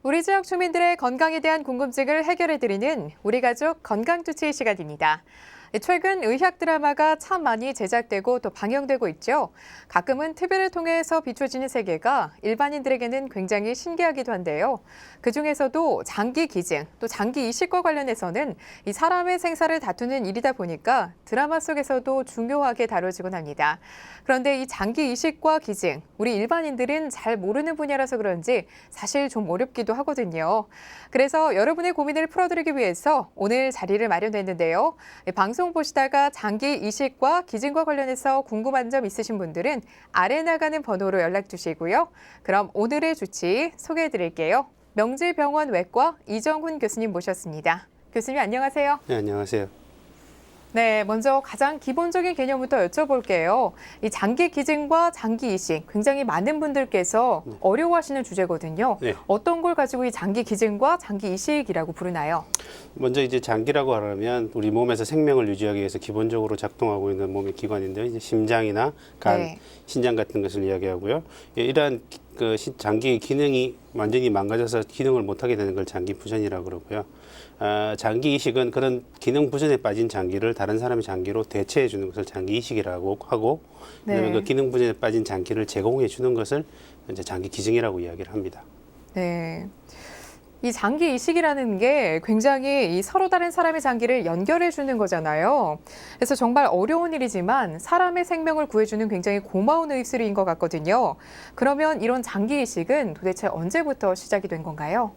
우리 지역 주민들의 건강에 대한 궁금증을 해결해드리는 우리 가족 건강주치 시간입니다. 최근 의학 드라마가 참 많이 제작되고 또 방영되고 있죠. 가끔은 TV를 통해서 비춰지는 세계가 일반인들에게는 굉장히 신기하기도 한데요. 그중에서도 장기 기증, 또 장기 이식과 관련해서는 이 사람의 생사를 다투는 일이다 보니까 드라마 속에서도 중요하게 다뤄지곤 합니다. 그런데 이 장기 이식과 기증, 우리 일반인들은 잘 모르는 분야라서 그런지 사실 좀 어렵기도 하거든요. 그래서 여러분의 고민을 풀어드리기 위해서 오늘 자리를 마련했는데요. 방송 보시다가 장기 이식과 기증과 관련해서 궁금한 점 있으신 분들은 아래 나가는 번호로 연락 주시고요. 그럼 오늘의 주치 소개해 드릴게요. 명지병원 외과 이정훈 교수님 모셨습니다. 교수님 안녕하세요. 네, 안녕하세요. 네, 먼저 가장 기본적인 개념부터 여쭤볼게요. 이 장기 기증과 장기 이식 굉장히 많은 분들께서 어려워하시는 주제거든요. 네. 어떤 걸 가지고 이 장기 기증과 장기 이식이라고 부르나요? 먼저 이제 장기라고 하려면 우리 몸에서 생명을 유지하기 위해서 기본적으로 작동하고 있는 몸의 기관인데요. 이제 심장이나 간, 네. 신장 같은 것을 이야기하고요. 이러한 장기 기능이 완전히 망가져서 기능을 못하게 되는 걸 장기 부전이라고 그러고요. 장기 이식은 그런 기능 부전에 빠진 장기를 다른 사람의 장기로 대체해 주는 것을 장기 이식이라고 하고, 그다음에 네. 그 기능 부전에 빠진 장기를 제공해 주는 것을 이제 장기 기증이라고 이야기를 합니다. 네. 이 장기 이식이라는 게 굉장히 이 서로 다른 사람의 장기를 연결해 주는 거잖아요. 그래서 정말 어려운 일이지만 사람의 생명을 구해주는 굉장히 고마운 의술인 것 같거든요. 그러면 이런 장기 이식은 도대체 언제부터 시작이 된 건가요?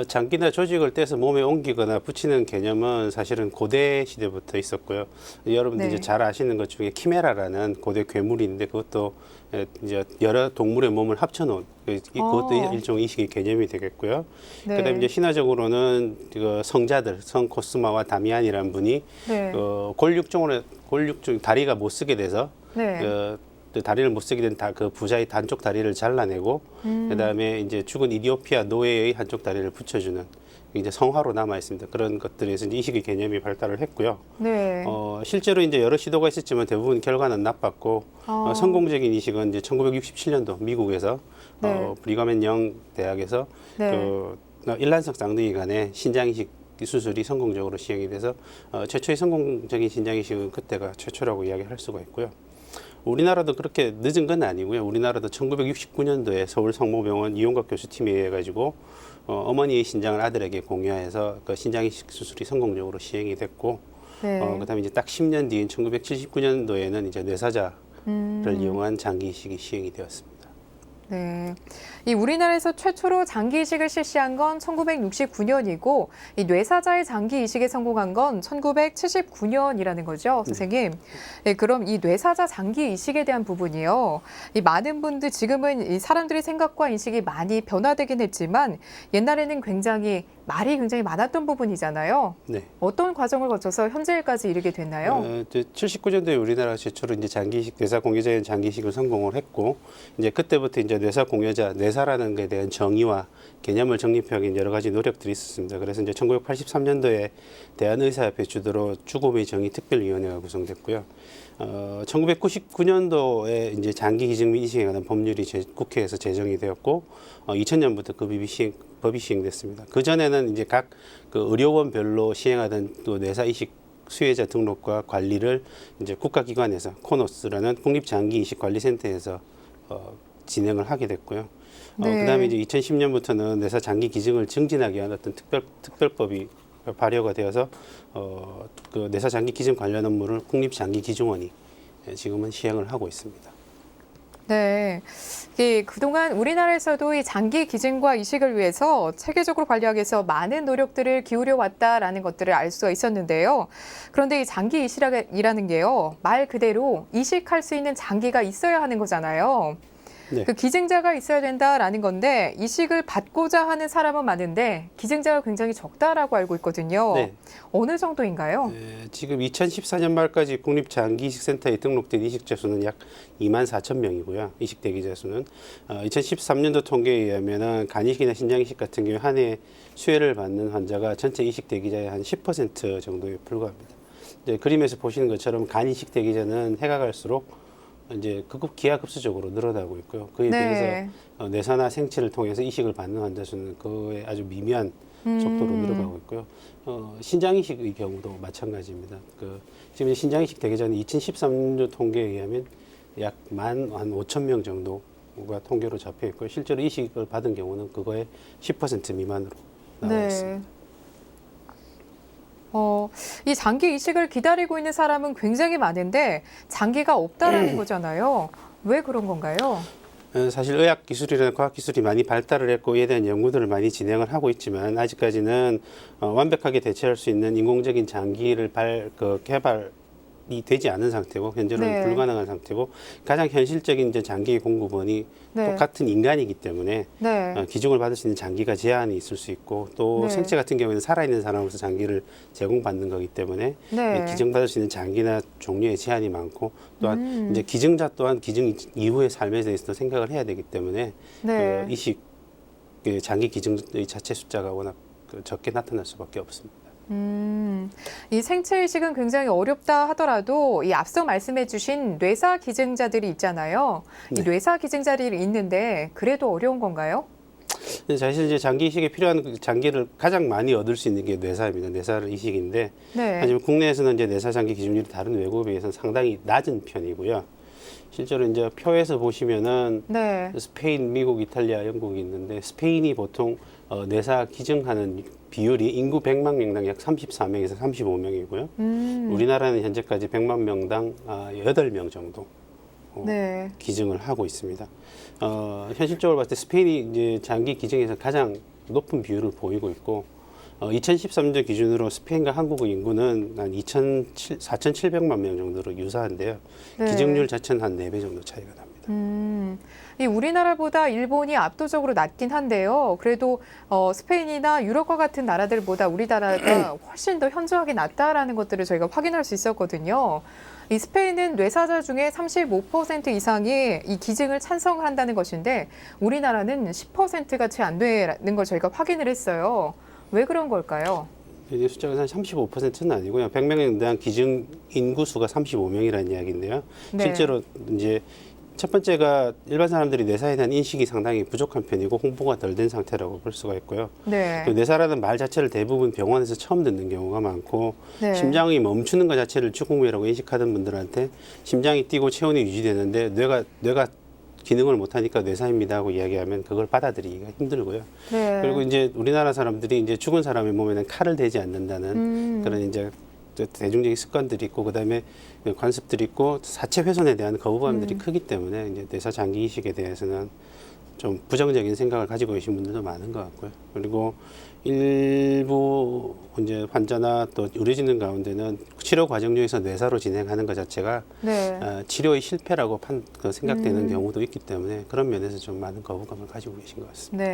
장기나 조직을 떼서 몸에 옮기거나 붙이는 개념은 사실은 고대 시대부터 있었고요. 여러분들 네. 이제 잘 아시는 것 중에 키메라라는 고대 괴물이 있는데 그것도 이제 여러 동물의 몸을 합쳐놓은 그것도 일종의 이식의 개념이 되겠고요. 네. 그다음에 이제 신화적으로는 그 성자들, 성 코스마와 다미안이라는 분이 네. 골육종 다리가 못 쓰게 돼서 네. 그 다리를 못 쓰게 된 그 부자의 한쪽 다리를 잘라내고 그다음에 이제 죽은 이디오피아 노예의 한쪽 다리를 붙여주는 이제 성화로 남아 있습니다. 그런 것들에서 이제 이식의 개념이 발달을 했고요. 네. 실제로 이제 여러 시도가 있었지만 대부분 결과는 나빴고 성공적인 이식은 이제 1967년도 미국에서 네. 브리가맨 영 대학에서 네. 그 일란성 쌍둥이 간의 신장 이식 수술이 성공적으로 시행이 돼서 최초의 성공적인 신장 이식은 그때가 최초라고 이야기할 수가 있고요. 우리나라도 그렇게 늦은 건 아니고요. 우리나라도 1969년도에 서울 성모병원 이용각 교수팀에 의해 가지고 어머니의 신장을 아들에게 공유해서 그 신장 이식 수술이 성공적으로 시행이 됐고, 네. 그다음에 이제 딱 10년 뒤인 1979년도에는 이제 뇌사자를 이용한 장기 이식이 시행이 되었습니다. 네. 이 우리나라에서 최초로 장기 이식을 실시한 건 1969년이고 이 뇌사자의 장기 이식에 성공한 건 1979년이라는 거죠, 선생님. 네, 그럼 이 뇌사자 장기 이식에 대한 부분이요. 이 많은 분들 지금은 이 사람들의 생각과 인식이 많이 변화되긴 했지만 옛날에는 말이 굉장히 많았던 부분이잖아요. 네. 어떤 과정을 거쳐서 현재까지 이르게 됐나요? 79년도에 우리나라 최초로 이제 장기 이식, 뇌사 공여자의 장기 이식을 성공을 했고, 이제 그때부터 이제 뇌사 공여자, 뇌사라는 것에 대한 정의와 개념을 정립하기 위한 여러 가지 노력들이 있었습니다. 그래서 이제 1983년도에 대한의사협회 주도로 죽음의 정의 특별위원회가 구성됐고요. 1999년도에 이제 장기 기증 및 이식에 관한 법률이 국회에서 제정이 되었고, 2000년부터 그 법이 시행됐습니다. 그 전에는 이제 각 그 의료원별로 시행하던 또 뇌사 이식 수혜자 등록과 관리를 이제 국가기관에서 코노스라는 국립장기이식관리센터에서 진행을 하게 됐고요. 네. 그다음에 이제 2010년부터는 뇌사 장기 기증을 증진하기 위한 어떤 특별법이 발효가 되어서 그 뇌사 장기 기증 관련 업무를 국립장기기증원이 지금은 시행을 하고 있습니다. 네. 그동안 우리나라에서도 이 장기 기증과 이식을 위해서 체계적으로 관리하기 위해서 많은 노력들을 기울여 왔다라는 것들을 알 수가 있었는데요. 그런데 이 장기 이식이라는 게요, 말 그대로 이식할 수 있는 장기가 있어야 하는 거잖아요. 네. 그 기증자가 있어야 된다라는 건데 이식을 받고자 하는 사람은 많은데 기증자가 굉장히 적다라고 알고 있거든요. 네. 어느 정도인가요? 지금 2014년 말까지 국립장기이식센터에 등록된 이식자 수는 약 2만 4천 명이고요. 이식 대기자 수는 2013년도 통계에 의하면 간이식이나 신장이식 같은 경우 한 해 수혜를 받는 환자가 전체 이식 대기자의 한 10% 정도에 불과합니다. 이제 그림에서 보시는 것처럼 간이식 대기자는 해가 갈수록 이제 기하급수적으로 늘어나고 있고요. 그에 비해서 뇌사나 생체를 통해서 이식을 받는 환자 수는 그에 아주 미미한 속도로 늘어가고 있고요. 신장 이식의 경우도 마찬가지입니다. 지금 신장 이식 되기 전에 2013년도 통계에 의하면 약 15,000명 정도가 통계로 잡혀 있고 실제로 이식을 받은 경우는 그거의 10% 미만으로 나와 있습니다. 이 장기 이식을 기다리고 있는 사람은 굉장히 많은데 장기가 없다라는 거잖아요. 왜 그런 건가요? 사실 의학 기술이나 과학 기술이 많이 발달을 했고 이에 대한 연구들을 많이 진행을 하고 있지만 아직까지는 완벽하게 대체할 수 있는 인공적인 장기를 개발이 되지 않은 상태고 현재로는 불가능한 상태고 가장 현실적인 이제 장기 공급원이 똑같은 인간이기 때문에 기증을 받을 수 있는 장기가 제한이 있을 수 있고 또 생체 같은 경우에는 살아있는 사람으로서 장기를 제공받는 거기 때문에 기증받을 수 있는 장기나 종류의 제한이 많고 또한 이제 기증자 또한 기증 이후의 삶에 대해서도 생각을 해야 되기 때문에 이식 장기 기증의 자체 숫자가 워낙 적게 나타날 수밖에 없습니다. 이 생체 이식은 굉장히 어렵다 하더라도 이 앞서 말씀해 주신 뇌사 기증자들이 있잖아요. 이 뇌사 기증자들이 있는데 그래도 어려운 건가요? 사실 이제 장기 이식에 필요한 장기를 가장 많이 얻을 수 있는 게 뇌사입니다. 뇌사 이식인데 하지만 국내에서는 이제 뇌사 장기 기증률이 다른 외국에 비해서는 상당히 낮은 편이고요. 실제로 이제 표에서 보시면은 스페인, 미국, 이탈리아, 영국이 있는데 스페인이 보통 뇌사 기증하는 비율이 인구 100만 명당 약 34명에서 35명이고요. 우리나라는 현재까지 100만 명당 8명 정도 기증을 하고 있습니다. 현실적으로 봤을 때 스페인이 이제 장기 기증에서 가장 높은 비율을 보이고 있고 2013년 기준으로 스페인과 한국의 인구는 한 4,700만 명 정도로 유사한데요. 기증률 자체는 한 4배 정도 차이가 납니다. 이 우리나라보다 일본이 압도적으로 낮긴 한데요. 그래도 스페인이나 유럽과 같은 나라들보다 우리나라가 훨씬 더 현저하게 낮다라는 것들을 저희가 확인할 수 있었거든요. 이 스페인은 뇌사자 중에 35% 이상이 이 기증을 찬성을 한다는 것인데 우리나라는 10%가 채 안 되는 걸 저희가 확인을 했어요. 왜 그런 걸까요? 이제 숫자가 한 35%는 아니고요. 100명에 대한 기증 인구 수가 35명이라는 이야기인데요. 실제로 이제 첫 번째가 일반 사람들이 뇌사에 대한 인식이 상당히 부족한 편이고 홍보가 덜 된 상태라고 볼 수가 있고요. 뇌사라는 말 자체를 대부분 병원에서 처음 듣는 경우가 많고 심장이 멈추는 것 자체를 죽음이라고 인식하던 분들한테 심장이 뛰고 체온이 유지되는데 뇌가 기능을 못하니까 뇌사입니다 하고 이야기하면 그걸 받아들이기가 힘들고요. 그리고 이제 우리나라 사람들이 이제 죽은 사람의 몸에는 칼을 대지 않는다는 그런 이제 대중적인 습관들이 있고 그다음에 관습들이 있고 사체 훼손에 대한 거부감들이 크기 때문에 이제 뇌사 장기 이식에 대해서는 좀 부정적인 생각을 가지고 계신 분들도 많은 것 같고요. 그리고 일부 이제 환자나 또 의료진들 가운데는 치료 과정 중에서 뇌사로 진행하는 것 자체가 치료의 실패라고 생각되는 경우도 있기 때문에 그런 면에서 좀 많은 거부감을 가지고 계신 것 같습니다.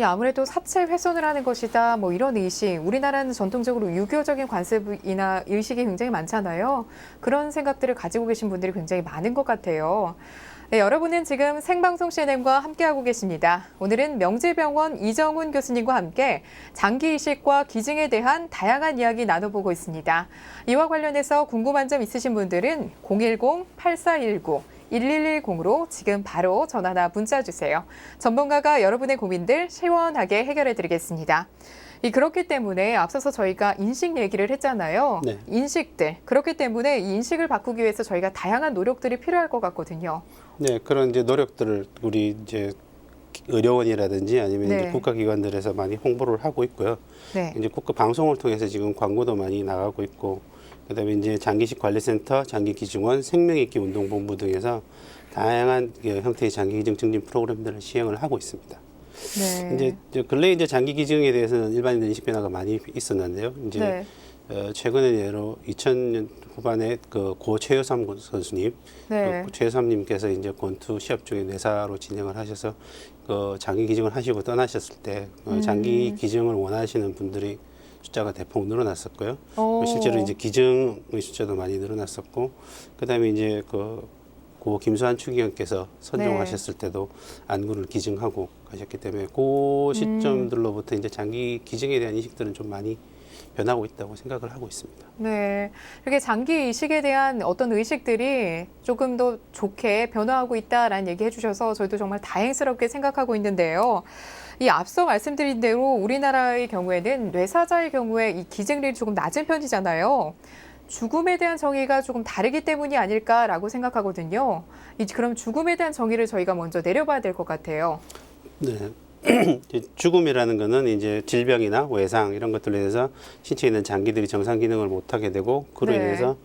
아무래도 사체 훼손을 하는 것이다, 뭐 이런 의식. 우리나라는 전통적으로 유교적인 관습이나 의식이 굉장히 많잖아요. 그런 생각들을 가지고 계신 분들이 굉장히 많은 것 같아요. 여러분은 지금 생방송 CNN과 함께하고 계십니다. 오늘은 명지병원 이정훈 교수님과 함께 장기 이식과 기증에 대한 다양한 이야기 나눠보고 있습니다. 이와 관련해서 궁금한 점 있으신 분들은 010-8419-1110으로 지금 바로 전화나 문자 주세요. 전문가가 여러분의 고민들 시원하게 해결해 드리겠습니다. 그렇기 때문에 앞서서 저희가 인식 얘기를 했잖아요. 인식들. 그렇기 때문에 이 인식을 바꾸기 위해서 저희가 다양한 노력들이 필요할 것 같거든요. 그런 이제 노력들을 우리 이제 의료원이라든지 아니면 이제 국가기관들에서 많이 홍보를 하고 있고요. 이제 국가 방송을 통해서 지금 광고도 많이 나가고 있고, 그다음에 이제 장기식 관리센터, 장기기증원, 생명있기 운동본부 등에서 다양한 형태의 장기기증 증진 프로그램들을 시행을 하고 있습니다. 이제 근래 이제 장기기증에 대해서는 일반인들 인식 변화가 많이 있었는데요. 이제 최근에 예로 2000년 후반에 고 최효삼 선수님, 고 최효삼님께서 이제 권투 시합 중에 뇌사로 진행을 하셔서 장기 기증을 하시고 떠나셨을 때 장기 기증을 원하시는 분들이 숫자가 대폭 늘어났었고요. 실제로 이제 기증의 숫자도 많이 늘어났었고, 그다음에 이제 고 김수환 추기경께서 선종하셨을 때도 안구를 기증하고 가셨기 때문에 그 시점들로부터 이제 장기 기증에 대한 인식들은 좀 많이 변하고 있다고 생각을 하고 있습니다. 네. 이렇게 장기 이식에 대한 어떤 의식들이 조금 더 좋게 변화하고 있다라는 얘기 해주셔서 저희도 정말 다행스럽게 생각하고 있는데요. 이 앞서 말씀드린 대로 우리나라의 경우에는 뇌사자의 경우에 이 기증률이 조금 낮은 편이잖아요. 죽음에 대한 정의가 조금 다르기 때문이 아닐까라고 생각하거든요. 그럼 죽음에 대한 정의를 저희가 먼저 내려봐야 될 것 같아요. 네. 죽음이라는 거는 이제 질병이나 외상 이런 것들로 인해서 신체에 있는 장기들이 정상 기능을 못하게 되고 그로 네. 인해서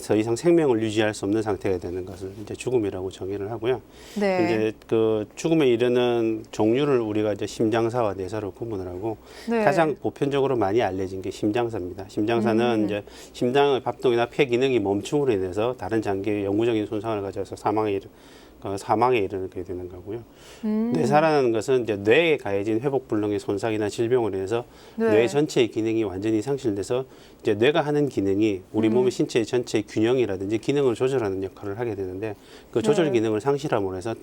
더 이상 생명을 유지할 수 없는 상태가 되는 것을 이제 죽음이라고 정의를 하고요. 네. 이제 그 죽음에 이르는 종류를 우리가 이제 심장사와 뇌사로 구분을 하고 네. 가장 보편적으로 많이 알려진 게 심장사입니다. 심장사는 이제 심장의 합동이나 폐 기능이 멈춤으로 인해서 다른 장기의 영구적인 손상을 가져서 사망에 이르게 되는 거고요. 뇌사라는 것은 이제 뇌에 가해진 회복 불능의 손상이나 질병으로 인해서 네. 뇌 전체의 기능이 완전히 상실돼서 이제 뇌가 하는 기능이 우리 몸의 신체 전체의 균형이라든지 기능을 조절하는 역할을 하게 되는데 그 조절 네. 기능을 상실함으로 해서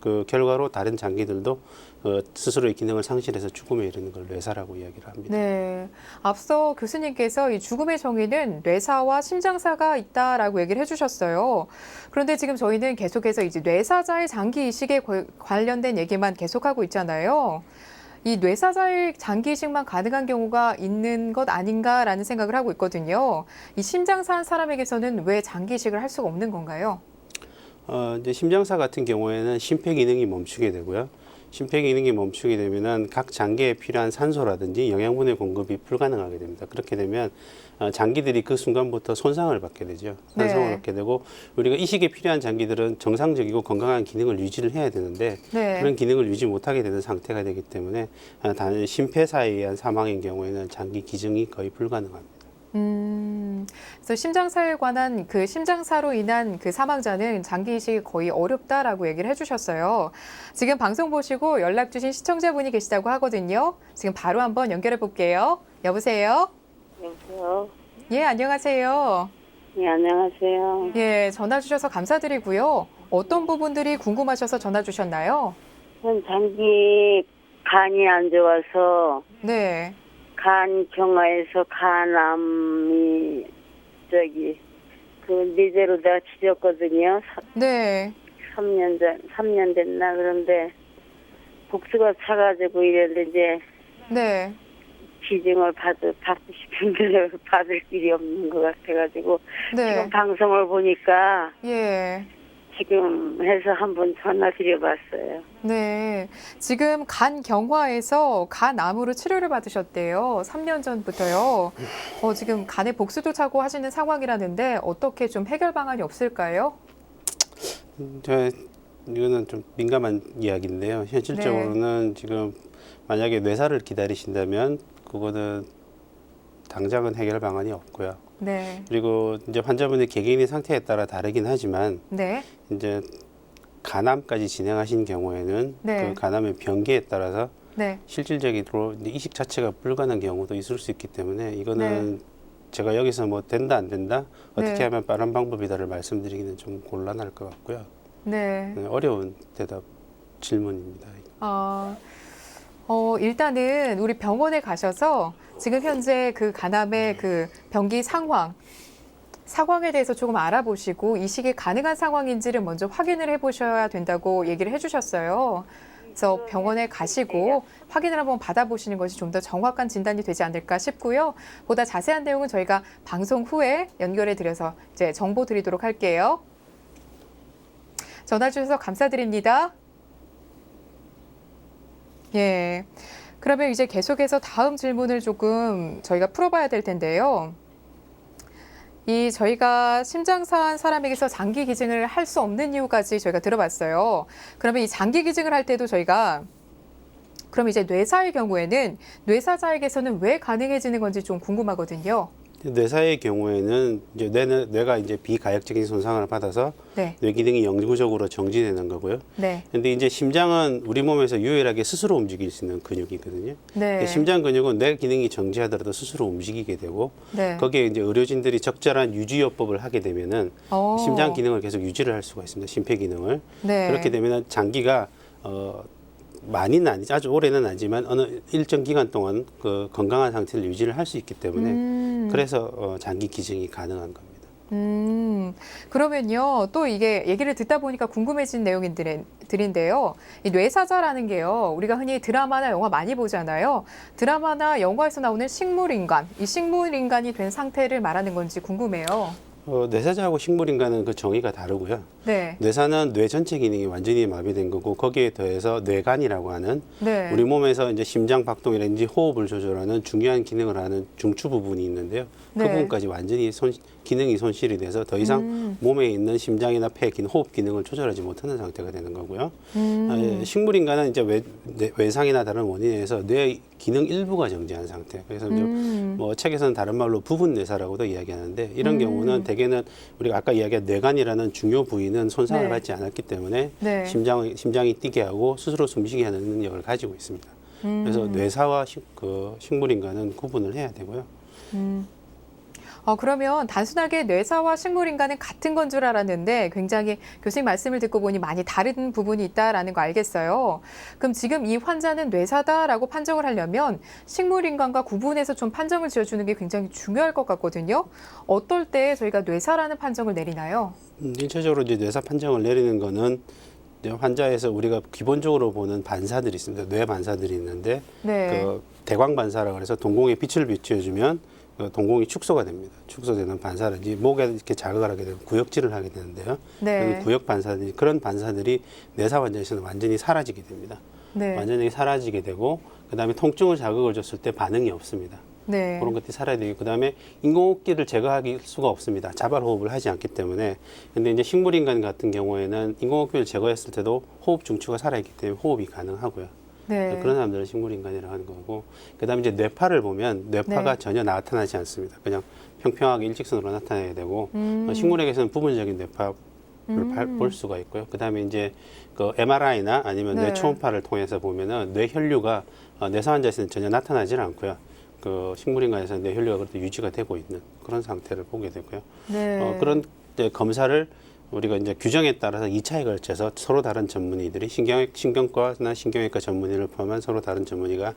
그 결과로 다른 장기들도 스스로의 기능을 상실해서 죽음에 이르는 걸 뇌사라고 이야기를 합니다. 네. 앞서 교수님께서 이 죽음의 정의는 뇌사와 심장사가 있다라고 얘기를 해주셨어요. 그런데 지금 저희는 계속해서 이제 뇌사자의 장기 이식에 관련된 얘기만 계속하고 있잖아요. 이 뇌사자의 장기 이식만 가능한 경우가 있는 것 아닌가라는 생각을 하고 있거든요. 이 심장사 한 사람에게서는 왜 장기 이식을 할 수가 없는 건가요? 이제 심장사 같은 경우에는 심폐 기능이 멈추게 되고요. 심폐 기능이 멈추게 되면은 각 장기에 필요한 산소라든지 영양분의 공급이 불가능하게 됩니다. 그렇게 되면 장기들이 그 순간부터 손상을 받게 되죠. 손상을 네. 받게 되고 우리가 이식에 필요한 장기들은 정상적이고 건강한 기능을 유지를 해야 되는데 네. 그런 기능을 유지 못하게 되는 상태가 되기 때문에 단 심폐사에 의한 사망인 경우에는 장기 기증이 거의 불가능합니다. 그래서 심장사에 관한 그 심장사로 인한 그 사망자는 장기 이식이 거의 어렵다라고 얘기를 해주셨어요. 지금 방송 보시고 연락 주신 시청자분이 계시다고 하거든요. 지금 바로 한번 연결해 볼게요. 여보세요? 여보세요? 예, 안녕하세요. 네, 안녕하세요. 예, 전화 주셔서 감사드리고요. 어떤 부분들이 궁금하셔서 전화 주셨나요? 전 장기 간이 안 좋아서 네, 간 경화에서 간암이 그 뇌제로 내가 지졌거든요. 네, 3년 됐나. 그런데 복수가 차가지고 이랬는데 이제 네, 기증을 받고 싶은데 받을 길이 없는 것 같아가지고 네, 지금 방송을 보니까 예. 지금 해서 한번 전화 드려봤어요. 네, 지금 간 경화에서 간암으로 치료를 받으셨대요. 3년 전부터요. 지금 간에 복수도 차고 하시는 상황이라는데 어떻게 좀 해결 방안이 없을까요? 이거는 좀 민감한 이야기인데요. 현실적으로는 지금 만약에 뇌사를 기다리신다면 그거는 당장은 해결 방안이 없고요. 네, 그리고 이제 환자분의 개개인의 상태에 따라 다르긴 하지만 네, 이제 간암까지 진행하신 경우에는 네. 그 간암의 병기에 따라서 네, 실질적으로 이제 이식 자체가 불가능한 경우도 있을 수 있기 때문에 이거는 제가 여기서 뭐 된다 안 된다 어떻게 네. 하면 빠른 방법이다를 말씀드리기는 좀 곤란할 것 같고요. 네. 어려운 질문입니다. 일단은 우리 병원에 가셔서 지금 현재 그 간암의 그 병기 상황에 대해서 조금 알아보시고 이식이 가능한 상황인지를 먼저 확인을 해보셔야 된다고 얘기를 해주셨어요. 그래서 병원에 가시고 확인을 한번 받아보시는 것이 좀 더 정확한 진단이 되지 않을까 싶고요. 보다 자세한 내용은 저희가 방송 후에 연결해 드려서 이제 정보 드리도록 할게요. 전화 주셔서 감사드립니다. 예. 그러면 이제 계속해서 다음 질문을 조금 저희가 풀어봐야 될 텐데요. 저희가 심장사한 사람에게서 장기 기증을 할 수 없는 이유까지 저희가 들어봤어요. 그러면 이 장기 기증을 할 때도 저희가 그럼 이제 뇌사의 경우에는 뇌사자에게서는 왜 가능해지는 건지 좀 궁금하거든요. 뇌사의 경우에는 이제 뇌가 이제 비가역적인 손상을 받아서 네. 뇌 기능이 영구적으로 정지되는 거고요. 네. 근데 이제 심장은 우리 몸에서 유일하게 스스로 움직일 수 있는 근육이거든요. 네. 심장 근육은 뇌 기능이 정지하더라도 스스로 움직이게 되고 네. 거기에 이제 의료진들이 적절한 유지요법을 하게 되면은 심장 기능을 계속 유지를 할 수가 있습니다. 심폐 기능을. 네. 그렇게 되면 장기가 많이는 아니지 아주 오래는 아니지만 어느 일정 기간 동안 그 건강한 상태를 유지를 할 수 있기 때문에 그래서 장기 기증이 가능한 겁니다. 그러면요, 또 이게 얘기를 듣다 보니까 궁금해진 내용들인데요. 이 뇌사자라는 게요, 우리가 흔히 드라마나 영화 많이 보잖아요. 드라마나 영화에서 나오는 식물인간, 이 식물인간이 된 상태를 말하는 건지 궁금해요. 뇌사자하고 식물인간은 그 정의가 다르고요. 네. 뇌사는 뇌 전체 기능이 완전히 마비된 거고 거기에 더해서 뇌간이라고 하는 네. 우리 몸에서 이제 심장 박동이라든지 호흡을 조절하는 중요한 기능을 하는 중추 부분이 있는데요. 그 네. 부분까지 완전히 기능이 손실이 돼서 더 이상 몸에 있는 심장이나 폐 기능, 호흡 기능을 조절하지 못하는 상태가 되는 거고요. 식물인간은 이제 외상이나 다른 원인에 의해서 뇌 기능 일부가 정지한 상태. 그래서 이제 뭐 책에서는 다른 말로 부분 뇌사라고도 이야기하는데 이런 경우는 대개는 우리가 아까 이야기한 뇌간이라는 중요 부위는 손상을 네. 받지 않았기 때문에 네. 심장이 뛰게 하고 스스로 숨쉬게 하는 능력을 가지고 있습니다. 그래서 뇌사와 식물인간은 구분을 해야 되고요. 그러면 단순하게 뇌사와 식물인간은 같은 건 줄 알았는데 굉장히 교수님 말씀을 듣고 보니 많이 다른 부분이 있다라는 거 알겠어요. 그럼 지금 이 환자는 뇌사다라고 판정을 하려면 식물인간과 구분해서 좀 판정을 지어주는 게 굉장히 중요할 것 같거든요. 어떨 때 저희가 뇌사라는 판정을 내리나요? 일차적으로 이제 뇌사 판정을 내리는 거는 이제 환자에서 우리가 기본적으로 보는 반사들이 있습니다. 뇌 반사들이 있는데 네. 그 대광 반사라고 해서 동공에 빛을 비추어주면 그 동공이 축소가 됩니다. 축소되는 반사라든지 목에 이렇게 자극을 하게 되면 구역질을 하게 되는데요. 네. 구역 반사들이 그런 반사들이 뇌사 환자에서는 완전히 사라지게 됩니다. 네. 완전히 사라지게 되고 그다음에 통증을 자극을 줬을 때 반응이 없습니다. 네. 그런 것들이 살아야 되고 그다음에 인공호흡기를 제거할 수가 없습니다. 자발 호흡을 하지 않기 때문에. 근데 이제 식물인간 같은 경우에는 인공호흡기를 제거했을 때도 호흡 중추가 살아있기 때문에 호흡이 가능하고요. 네. 그런 사람들은 식물인간이라고 하는 거고 그다음에 이제 뇌파를 보면 뇌파가 네. 전혀 나타나지 않습니다. 그냥 평평하게 일직선으로 나타나야 되고 식물에게서는 부분적인 뇌파를 볼 수가 있고요. 그다음에 이제 그 MRI나 아니면 네. 뇌 초음파를 통해서 보면은 뇌 혈류가 뇌사 환자에서는 전혀 나타나지 않고요. 그 식물인간에서는 뇌 혈류가 그래도 유지가 되고 있는 그런 상태를 보게 되고요. 네. 그런 검사를 우리가 이제 규정에 따라서 2차에 걸쳐서 서로 다른 전문의들이 신경과나 신경외과 전문의를 포함한 서로 다른 전문의가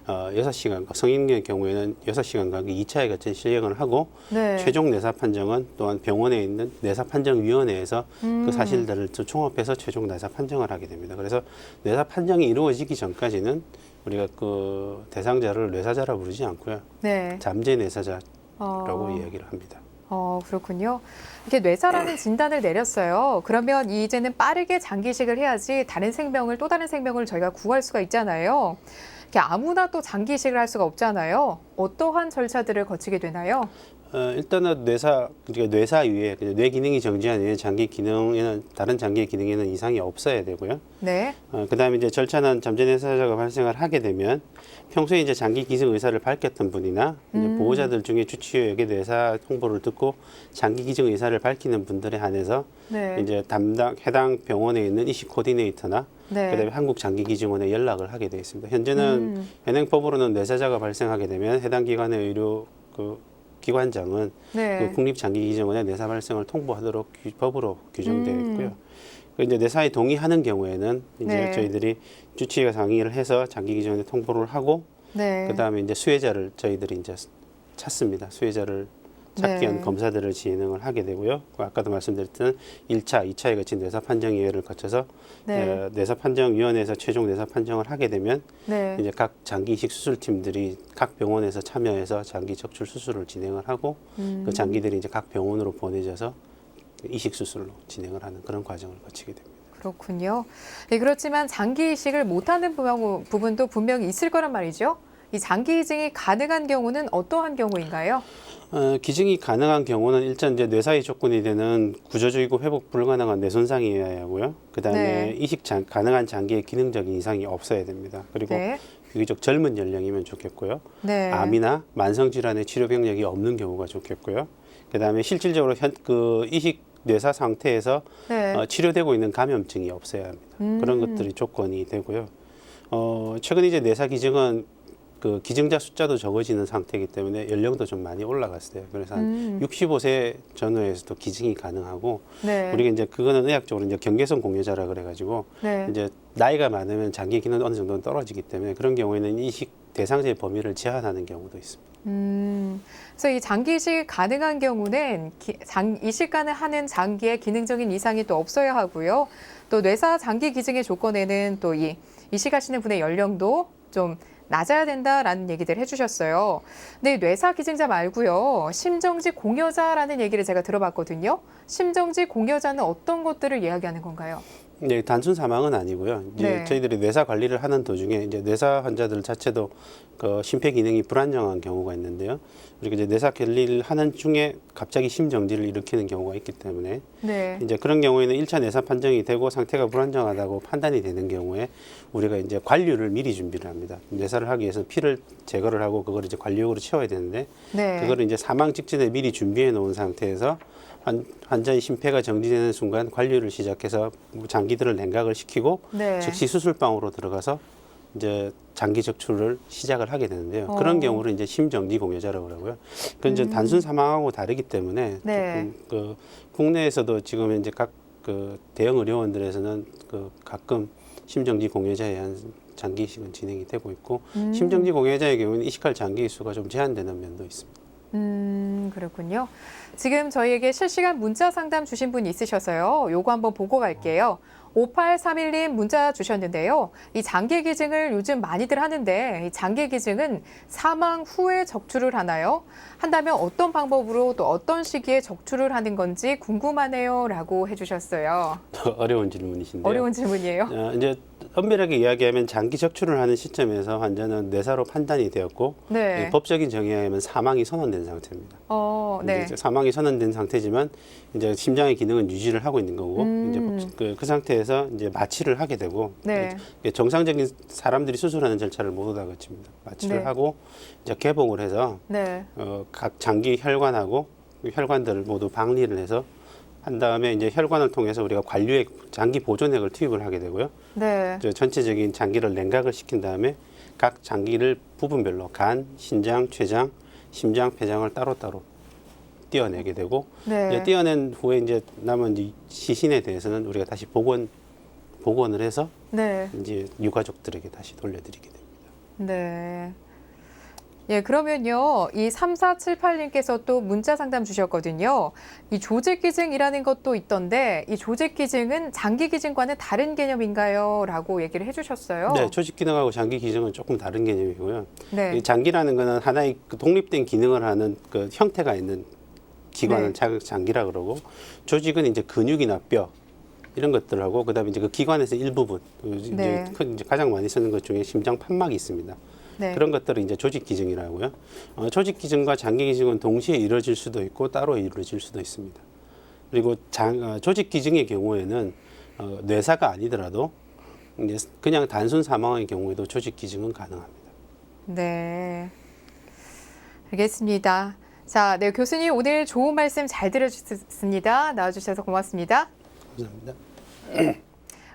6시간, 성인의 경우에는 6시간간 2차에 걸쳐 실행을 하고 네. 최종 뇌사 판정은 또한 병원에 있는 뇌사 판정위원회에서 그 사실들을 또 총합해서 최종 뇌사 판정을 하게 됩니다. 그래서 뇌사 판정이 이루어지기 전까지는 우리가 그 대상자를 뇌사자라 부르지 않고요. 네. 잠재 뇌사자라고 이야기를 합니다. 그렇군요. 이렇게 뇌사라는 진단을 내렸어요. 그러면 이제는 빠르게 장기이식을 해야지 또 다른 생명을 저희가 구할 수가 있잖아요. 이렇게 아무나 또 장기이식을 할 수가 없잖아요. 어떠한 절차들을 거치게 되나요? 일단은 뇌사 위에 뇌 기능이 정지한 이후에 장기 기능에는 다른 장기의 기능에는 이상이 없어야 되고요. 네. 그다음에 이제 절차는 잠재 뇌사자가 발생을 하게 되면 평소에 이제 장기 기증 의사를 밝혔던 분이나 이제 보호자들 중에 주치의에게 뇌사 홍보를 듣고 장기 기증 의사를 밝히는 분들에 한해서 네. 이제 해당 병원에 있는 이식 코디네이터나 네. 그다음에 한국장기기증원에 연락을 하게 되어 있습니다. 현재는 현행법으로는 뇌사자가 발생하게 되면 해당 기관의 의료 기관장은 네. 그 국립장기기증원에 뇌사 발생을 통보하도록 법으로 규정되어 있고요. 이제 뇌사에 동의하는 경우에는 이제 네. 저희들이 주치의가 상의를 해서 장기기증원에 통보를 하고 네. 그다음에 이제 수혜자를 저희들이 이제 찾습니다. 수혜자를 찾기 위한 네. 검사들을 진행을 하게 되고요. 아까도 말씀드렸던 1차, 2차에 거친 뇌사 판정위원회를 거쳐서 네. 뇌사 판정위원회에서 최종 뇌사 판정을 하게 되면 네. 이제 각 장기 이식 수술팀들이 각 병원에서 참여해서 장기 적출 수술을 진행을 하고 그 장기들이 이제 각 병원으로 보내져서 이식 수술로 진행을 하는 그런 과정을 거치게 됩니다. 그렇군요. 네, 그렇지만 장기 이식을 못하는 부분도 분명히 있을 거란 말이죠. 이 장기 이식이 가능한 경우는 어떠한 경우인가요? 기증이 가능한 경우는 일단 이제 뇌사의 조건이 되는 구조적이고 회복 불가능한 뇌 손상이어야 하고요. 그다음에 네. 가능한 장기의 기능적인 이상이 없어야 됩니다. 그리고 네. 비교적 젊은 연령이면 좋겠고요. 네. 암이나 만성 질환의 치료 병력이 없는 경우가 좋겠고요. 그다음에 실질적으로 이식 뇌사 상태에서 네. 치료되고 있는 감염증이 없어야 합니다. 그런 것들이 조건이 되고요. 최근 이제 뇌사 기증은 그 기증자 숫자도 적어지는 상태이기 때문에 연령도 좀 많이 올라갔어요. 그래서 한 65세 전후에서도 기증이 가능하고 네. 우리가 이제 그거는 의학적으로 이제 경계성 공여자라 그래가지고 네. 이제 나이가 많으면 장기 기능 어느 정도는 떨어지기 때문에 그런 경우에는 이식 대상자의 범위를 제한하는 경우도 있습니다. 그래서 이 장기 이식이 가능한 경우는 이식가는 하는 장기에 기능적인 이상이 또 없어야 하고요. 또 뇌사 장기 기증의 조건에는 또 이 이식하시는 분의 연령도 좀 낮아야 된다라는 얘기들 해주셨어요. 근데 뇌사 기증자 말고요. 심정지 공여자라는 얘기를 제가 들어봤거든요. 심정지 공여자는 어떤 것들을 이야기하는 건가요? 네, 단순 사망은 아니고요. 이제 네. 저희들이 뇌사 관리를 하는 도중에 이제 뇌사 환자들 자체도 그 심폐 기능이 불안정한 경우가 있는데요. 그리고 이제 뇌사 관리를 하는 중에 갑자기 심정지를 일으키는 경우가 있기 때문에 네. 이제 그런 경우에는 1차 뇌사 판정이 되고 상태가 불안정하다고 판단이 되는 경우에 우리가 이제 관류를 미리 준비를 합니다. 뇌사를 하기 위해서 피를 제거를 하고 그걸 이제 관류역으로 채워야 되는데 네. 그거를 이제 사망 직전에 미리 준비해 놓은 상태에서 환자의 심폐가 정지되는 순간 관류를 시작해서 장기들을 냉각을 시키고 네. 즉시 수술방으로 들어가서 이제 장기 적출을 시작을 하게 되는데요. 그런 경우를 이제 심정지 공여자라고 그러고요. 그건 이제 단순 사망하고 다르기 때문에 네. 조금 그 국내에서도 지금 이제 각 그 대형 의료원들에서는 그 가끔 심정지 공여자에 의한 장기 이식은 진행이 되고 있고 심정지 공여자의 경우는 이식할 장기 수가 좀 제한되는 면도 있습니다. 그렇군요. 지금 저희에게 실시간 문자 상담 주신 분 있으셔서요. 요거 한번 보고 갈게요. 5831님 문자 주셨는데요. 이 장기 기증을 요즘 많이들 하는데 이 장기 기증은 사망 후에 적출을 하나요? 한다면 어떤 방법으로 또 어떤 시기에 적출을 하는 건지 궁금하네요. 라고 해주셨어요. 어려운 질문이신데요. 어려운 질문이에요. 이제 엄밀하게 이야기하면 장기 적출을 하는 시점에서 환자는 뇌사로 판단이 되었고 네. 법적인 정의에 의하면 사망이 선언된 상태입니다. 네. 이제 사망이 선언된 상태지만 이제 심장의 기능은 유지를 하고 있는 거고 이제 그 상태에서 이제 마취를 하게 되고 네. 정상적인 사람들이 수술하는 절차를 모두 다 거칩니다. 마취를 네. 하고 이제 개봉을 해서 네. 각 장기 혈관하고 혈관들을 모두 박리를 해서 한 다음에 이제 혈관을 통해서 우리가 관류액, 장기 보존액을 투입을 하게 되고요. 네. 전체적인 장기를 냉각을 시킨 다음에 각 장기를 부분별로 간, 신장, 췌장, 심장, 폐장을 따로따로 떼어내게 되고 네. 이제 떼어낸 후에 이제 남은 이제 시신에 대해서는 우리가 다시 복원을 해서 네. 이제 유가족들에게 다시 돌려드리게 됩니다. 네. 예, 그러면요. 이 3478님께서 또 문자 상담 주셨거든요. 이 조직 기증이라는 것도 있던데 이 조직 기증은 장기 기증과는 다른 개념인가요? 라고 얘기를 해주셨어요. 네, 조직 기능하고 장기 기능은 조금 다른 개념이고요. 네. 이 장기라는 거는 하나의 그 독립된 기능을 하는 그 형태가 있는 기관을 장기라 그러고 조직은 이제 근육이나 뼈 이런 것들하고 그다음에 이제 그 기관에서 일부분 네. 이제 가장 많이 쓰는 것 중에 심장 판막이 있습니다. 네. 그런 것들을 이제 조직 기증이라고요. 조직 기증과 장기 기증은 동시에 이루어질 수도 있고 따로 이루어질 수도 있습니다. 그리고 조직 기증의 경우에는 뇌사가 아니더라도 이제 그냥 단순 사망의 경우에도 조직 기증은 가능합니다. 네. 알겠습니다. 자, 네, 교수님 오늘 좋은 말씀 잘 들어주셨습니다. 나와주셔서 고맙습니다. 감사합니다.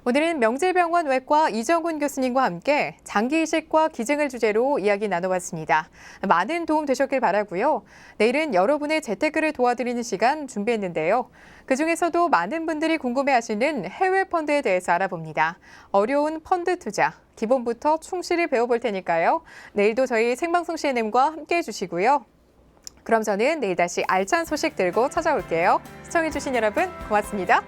오늘은 명재병원 외과 이정훈 교수님과 함께 장기 이식과 기증을 주제로 이야기 나눠봤습니다. 많은 도움 되셨길 바라고요. 내일은 여러분의 재테크를 도와드리는 시간 준비했는데요. 그중에서도 많은 분들이 궁금해하시는 해외 펀드에 대해서 알아봅니다. 어려운 펀드 투자, 기본부터 충실히 배워볼 테니까요. 내일도 저희 생방송 CNM과 함께해 주시고요. 그럼 저는 내일 다시 알찬 소식 들고 찾아올게요. 시청해주신 여러분 고맙습니다.